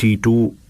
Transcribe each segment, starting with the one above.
T2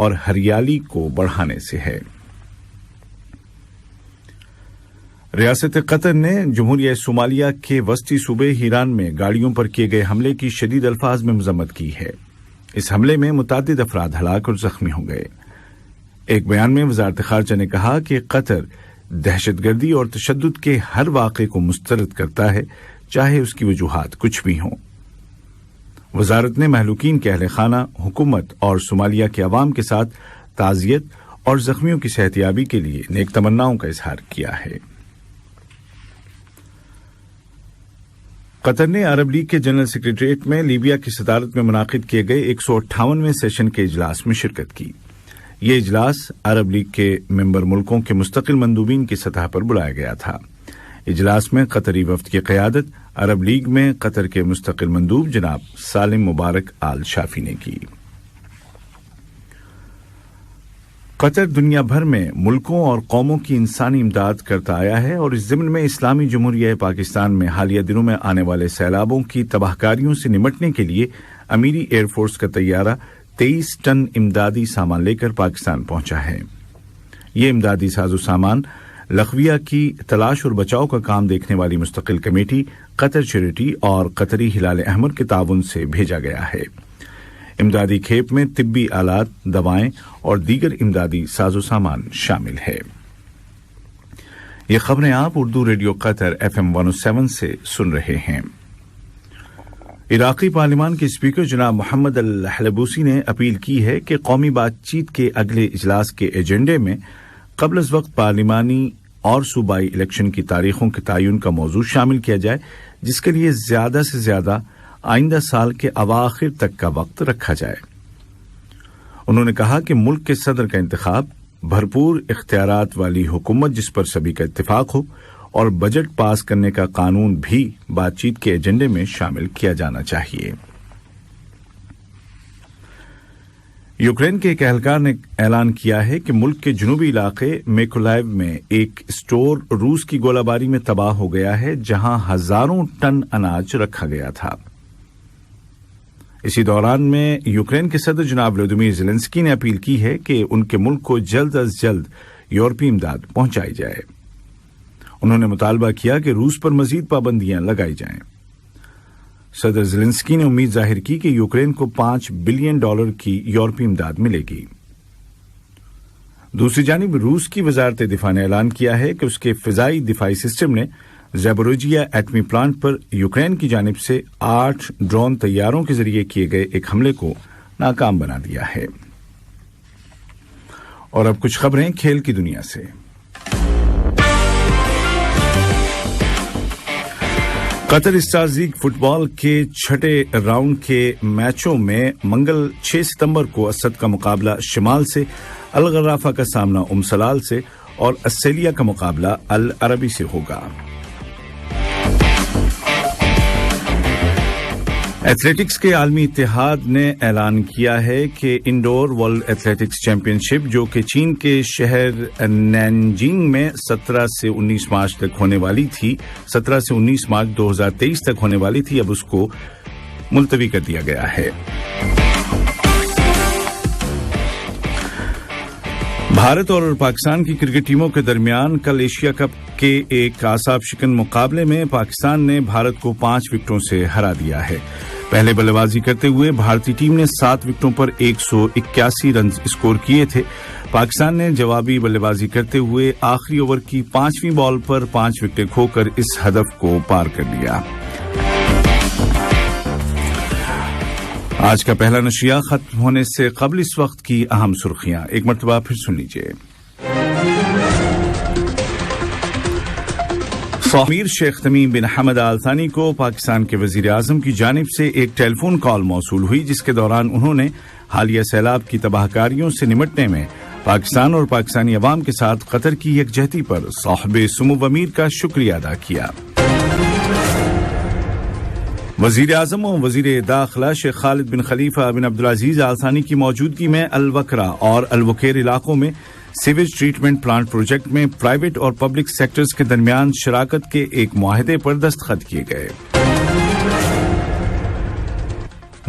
اور ہریالی کو بڑھانے سے ہے۔ ریاست قطر نے جمہوریہ صومالیہ کے وسطی صوبے ہیران میں گاڑیوں پر کیے گئے حملے کی شدید الفاظ میں مذمت کی ہے۔ اس حملے میں متعدد افراد ہلاک اور زخمی ہو گئے۔ ایک بیان میں وزارت خارجہ نے کہا کہ قطر دہشت گردی اور تشدد کے ہر واقعے کو مسترد کرتا ہے، چاہے اس کی وجوہات کچھ بھی ہوں۔ وزارت نے مہلوکین کے اہل خانہ، حکومت اور صومالیہ کے عوام کے ساتھ تعزیت اور زخمیوں کی صحتیابی کے لیے نیک تمناؤں کا اظہار کیا ہے۔ قطر نے عرب لیگ کے جنرل سیکریٹریٹ میں لیبیا کی صدارت میں منعقد کیے گئے 158ویں سیشن کے اجلاس میں شرکت کی۔ یہ اجلاس عرب لیگ کے ممبر ملکوں کے مستقل مندوبین کی سطح پر بلایا گیا تھا۔ اجلاس میں قطری وفد کی قیادت عرب لیگ میں قطر کے مستقل مندوب جناب سالم مبارک آل شافی نے کی۔ قطر دنیا بھر میں ملکوں اور قوموں کی انسانی امداد کرتا آیا ہے اور اس ضمن میں اسلامی جمہوریہ پاکستان میں حالیہ دنوں میں آنے والے سیلابوں کی تباہ کاریوں سے نمٹنے کے لیے امیری ایئر فورس کا طیارہ 23 ٹن امدادی سامان لے کر پاکستان پہنچا ہے۔ یہ امدادی ساز و سامان لغویہ کی تلاش اور بچاؤ کا کام دیکھنے والی مستقل کمیٹی قطر چیریٹی اور قطری ہلال احمر کے تعاون سے بھیجا گیا ہے۔ امدادی کھیپ میں طبی آلات، دوائیں اور دیگر امدادی ساز و سامان شامل ہے۔ یہ خبریں آپ اردو ریڈیو قطر FM 107 سے سن رہے ہیں۔ عراقی پارلیمان کے اسپیکر جناب محمد الحلبوسی نے اپیل کی ہے کہ قومی بات چیت کے اگلے اجلاس کے ایجنڈے میں قبل از وقت پارلیمانی اور صوبائی الیکشن کی تاریخوں کے تعین کا موضوع شامل کیا جائے، جس کے لیے زیادہ سے زیادہ آئندہ سال کے اواخر تک کا وقت رکھا جائے۔ انہوں نے کہا کہ ملک کے صدر کا انتخاب، بھرپور اختیارات والی حکومت جس پر سبھی کا اتفاق ہو، اور بجٹ پاس کرنے کا قانون بھی بات چیت کے ایجنڈے میں شامل کیا جانا چاہیے۔ یوکرین کے ایک اہلکار نے اعلان کیا ہے کہ ملک کے جنوبی علاقے میکولائیو میں ایک اسٹور روس کی گولہ باری میں تباہ ہو گیا ہے، جہاں ہزاروں ٹن اناج رکھا گیا تھا۔ اسی دوران میں یوکرین کے صدر جناب ولودیمیر زیلنسکی نے اپیل کی ہے کہ ان کے ملک کو جلد از جلد یورپی امداد پہنچائی جائے۔ انہوں نے مطالبہ کیا کہ روس پر مزید پابندیاں لگائی جائیں۔ صدر زیلنسکی نے امید ظاہر کی کہ یوکرین کو $5 بلین کی یورپی امداد ملے گی۔ دوسری جانب روس کی وزارت دفاع نے اعلان کیا ہے کہ اس کے فضائی دفاعی سسٹم نے زیپوروجیا ایٹمی پلانٹ پر یوکرین کی جانب سے 8 ڈرون طیاروں کے ذریعے کیے گئے ایک حملے کو ناکام بنا دیا ہے۔ اور اب کچھ خبریں کھیل کی دنیا سے۔ قطر اسٹارز لیگ فٹ بال کے چھٹے راؤنڈ کے میچوں میں منگل 6 ستمبر کو اسد کا مقابلہ شمال سے، الغرافہ کا سامنا سلال سے اور آسٹریلیا کا مقابلہ العربی سے ہوگا۔ ایتھلیٹکس کے عالمی اتحاد نے اعلان کیا ہے کہ انڈور ورلڈ ایتھلیٹکس چیمپئن شپ، جو کہ چین کے شہر نینجنگ میں 17 سے 19 مارچ تک ہونے والی تھی، 17 سے 19 مارچ 2023 تک ہونے والی تھی، اب اس کو ملتوی کر دیا گیا ہے۔ بھارت اور پاکستان کی کرکٹ ٹیموں کے درمیان کل ایشیا کپ کے ایک اعصاب شکن مقابلے میں پاکستان نے بھارت کو 5 وکٹوں سے ہرا دیا ہے۔ پہلے بلے بازی کرتے ہوئے بھارتی ٹیم نے 7 وکٹوں پر 181 رنز اسکور کیے تھے۔ پاکستان نے جوابی بلے بازی کرتے ہوئے آخری اوور کی 5ویں بال پر 5 وکٹیں کھو کر اس ہدف کو پار کر لیا۔ آج کا پہلا نشریہ ختم ہونے سے قبل اس وقت کی اہم سرخیاں ایک مرتبہ پھر سن لیجیے۔ امیر شیخ تمیم بن حمد آل ثانی کو پاکستان کے وزیر اعظم کی جانب سے ایک ٹیلی فون کال موصول ہوئی، جس کے دوران انہوں نے حالیہ سیلاب کی تباہ کاریوں سے نمٹنے میں پاکستان اور پاکستانی عوام کے ساتھ قطر کی یکجہتی پر صاحب سمو امیر کا شکریہ ادا کیا۔ وزیر اعظم و وزیر داخلہ شیخ خالد بن خلیفہ بن عبدالعزیز آل ثانی کی موجودگی میں الوکرا اور الوکیر علاقوں میں سیویج ٹریٹمنٹ پلانٹ پروجیکٹ میں پرائیویٹ اور پبلک سیکٹرز کے درمیان شراکت کے ایک معاہدے پر دستخط کیے گئے۔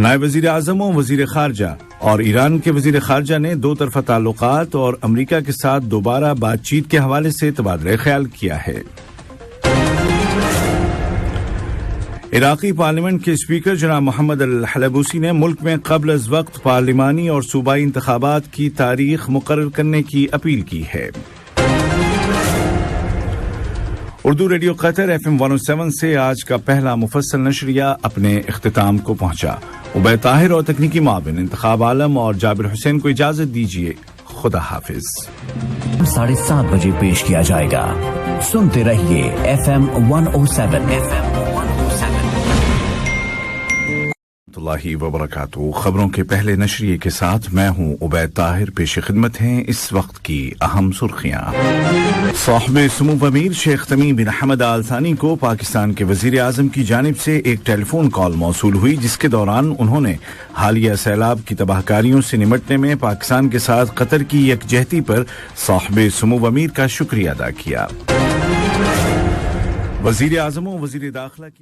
نائب وزیر اعظم و وزیر خارجہ اور ایران کے وزیر خارجہ نے دو طرفہ تعلقات اور امریکہ کے ساتھ دوبارہ بات چیت کے حوالے سے تبادلہ خیال کیا ہے۔ عراقی پارلیمنٹ کے اسپیکر جناب محمد الحلبوسی نے ملک میں قبل از وقت پارلیمانی اور صوبائی انتخابات کی تاریخ مقرر کرنے کی اپیل کی ہے۔ اردو ریڈیو قطر FM 107 سے آج کا پہلا مفصل نشریہ اپنے اختتام کو پہنچا۔ عبید طاہر اور تکنیکی معاون انتخاب عالم اور جابر حسین کو اجازت دیجیے۔ خدا حافظ۔ 7:30 بجے پیش کیا جائے گا۔ سنتے رہیے FM 107 اللہ وبرکاتہ۔ خبروں کے پہلے نشریے کے ساتھ میں ہوں عبید طاہر۔ پیش خدمت ہیں اس وقت کی اہم سرخیاں۔ صاحب سمو امیر شیخ تمیم بن حمد آل ثانی کو پاکستان کے وزیر اعظم کی جانب سے ایک ٹیلی فون کال موصول ہوئی، جس کے دوران انہوں نے حالیہ سیلاب کی تباہ کاریوں سے نمٹنے میں پاکستان کے ساتھ قطر کی یکجہتی پر صاحب سمو امیر کا شکریہ ادا کیا۔ وزیر اعظم و وزیر داخلہ کی